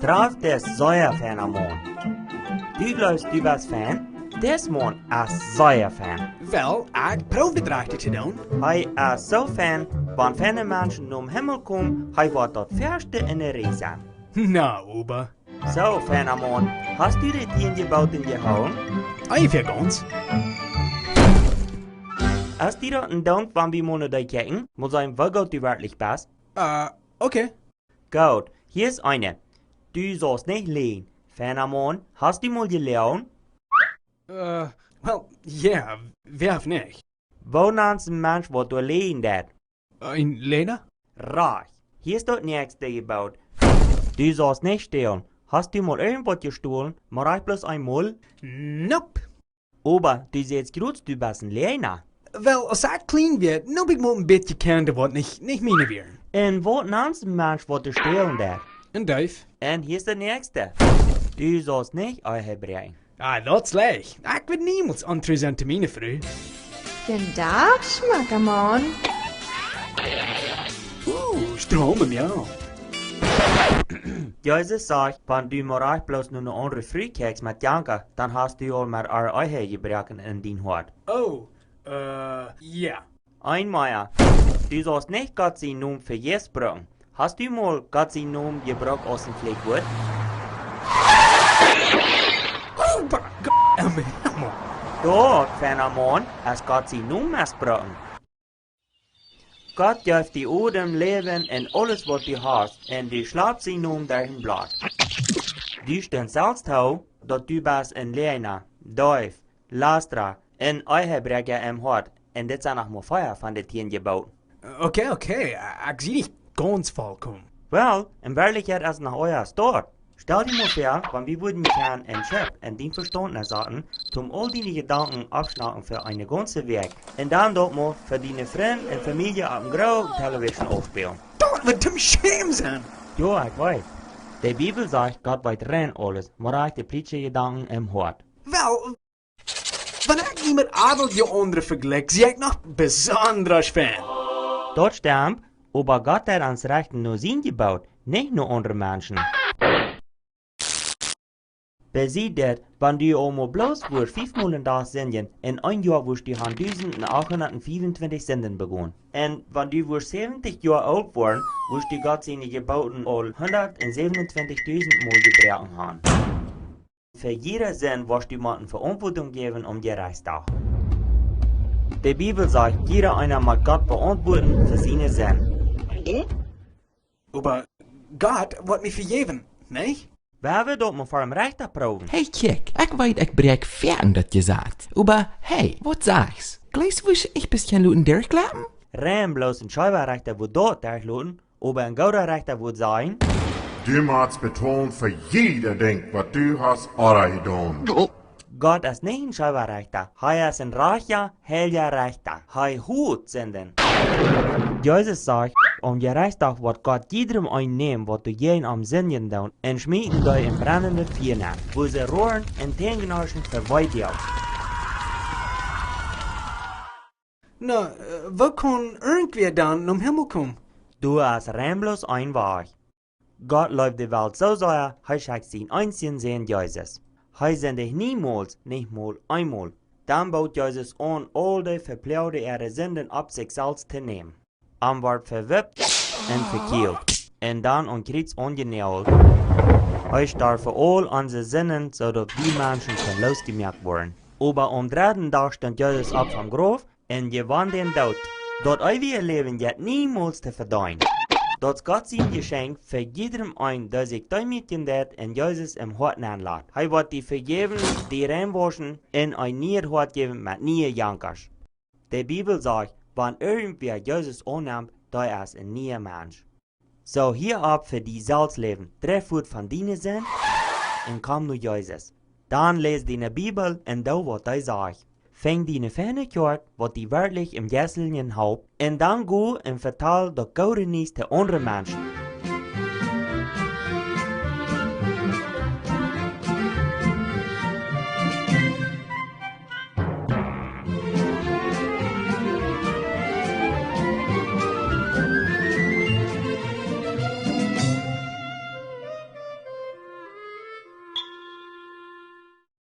Straf des Säuerphänomen. Du glaubst, du bist Fan? Desmond is Säuerfan. Wel, ik proef het rechter te doen. Hij is zo fan, wanneer fijne mensen naar Himmel komen, hij wordt dat verste in de race zijn. Nou, Uber. Zo, Fenamon, hast du dit hier gebouwd in je houden? Even ganz. Als die dat een dank van wie monen dat kijken, moet zijn wie goed du werkelijk bist. Okay. Goed, hier is eine. Du sollst nicht lehen. Fenamon, hast du mal gelernt? Wel, ja, werf nicht. Wo nanst ein Mensch, wat du lehen dat? Ein Lena? Reich. Hier ist das nächste gebaut. Du sollst nicht stehlen. Hast du mal irgendwas gestohlen? Mach ich bloß einmal? Nope. Aber du siehst gut, du bist ein Lehner. Wel, als ik clean wird, nou ik moet een beetje kennen wat niet meine weer. En wat nanst ein Mensch, wat du stehlen dat? Een duif. En hier ist der nächste. Du sollst nicht einbrechen. Dat slecht. Ik wil niemals andere zijn termine früh. Den Dag, Schmackermann. Stromen, ja. Jesus sagt, wenn du morgen bloß nur eine andere Früh kriegst mit Janka, dann hast du all mit eure Eier gebrochen in dein Hort. Ja. Einmal, du sollst nicht Gott sein Namen für Jesus brauchen. Hast du mal Gott sein Namen gebraucht aus dem Pflegewort? Dort, Phänomen, als Gott sein Namen missbrauchen. Gott gibt die Odem, Leben und alles, was du hast, und du schlafst sein Namen dahin blatt. Du stehst selbst auf, dass du bist ein Lehner, Däuf, Lastra, ein Eihebrecher im Hort, und das sind auch mal Feuer von den Tieren gebaut. Okay. Ik zie niet ganz vollkommen. Well, in Wirklichkeit ist nach euer Stort. Stell dir mal vor, wenn wir würden gern ein Chef in den Verständnis hatten, zum all deine Gedanken abschnacken für eine ganze Weg. Und dann dort mal für deine Freunde und Familie auf dem grauen Television aufspielen. Dat wird zum Schämen sein. Ja, ich weiß. Die Bibel sagt, Gott weiß rein alles, maar ich die politische Gedanken im Hort. Wel, wanneer ik niet met al die anderen vergelijk, zie ik nog besonders fan. Dort stimmt, aber Gott hat ans Rechten nur sie gebaut, nicht nur andere Menschen. Besieht das, wenn du einmal bloß für 5 Mal am Tag singen, in ein Jahr wirst du 1824 Senden begonnen. Und wenn du wirst 70 Jahre alt worden, wirst du Gott seine Gebauten all 127.000 Mal gebrochen haben. Für jeder Sinn wirst du jemanden Verantwortung geben die Reichstag. Die Bibel sagt, jeder einer mag Gott beantworten für seine Sinn. Aber Gott wird mich vergeben, nicht? Wer will dort mal vor dem Rechter proben? Hey kijk, ik weet ik breek fern dat je sagt. Aber hey, wat sagst? Gleich wisch ich bisschen luten durchklappen? Rein bloß ein Scheibenrechter wird dort durchluten, aber ein gauder Rechter wird sein. Du musst betonen für jeder denkt, was du hast oder getan. Gott ist nicht ein Scheibenrechter, er ist ein reicher, heiliger Rechter. Er hut senden. Jesus sagt, je Reichstag wird Gott jedem einnehmen, was du jeden am Sinnen tun, und schmieden dich in brennende Feuer, wo sie rohren und Tengenarschen verweit dir. Na, wo kann irgendwer dann um Himmel kommen? Du hast rein bloß ein Weg. Gott läuft die Welt so sehr, schickt seinen einzigen Sohn Jesus. Sendet niemals, nicht mal einmal. Dann baut Jesus an, all die verplauderte ihre Sünden ab sich selbst zu nehmen. Wird verwippt und verkehlt. Und dann an Kreuz angenäht. Starb für all unsere Sünden, sodass die Menschen losgemerkt wurden. Aber am dritten Tag stand Jesus ab vom Grab und gewann den Tod. Dort ewige Leben jetzt niemals zu verdienen. Dat is Gott sein Geschenk für jedem ein, der sich damit genährt und Jesus im Hort anlässt. Er wird die vergeben, die reinwaschen und ein neues Hort geben mit neuen Jankers. Die Bibel sagt, wenn irgendwer Jesus annimmt, da ist ein neuer Mensch. So hier ab für die Selbstleben, treff gut von deinen Sinn und komm zu Jesus. Dann lest deine Bibel und da wird er sagt. Fäng deine Fähne kort, wat die wirklich im Jesselchen haupt, und dann go und vertel das Gaudenis der anderen Menschen.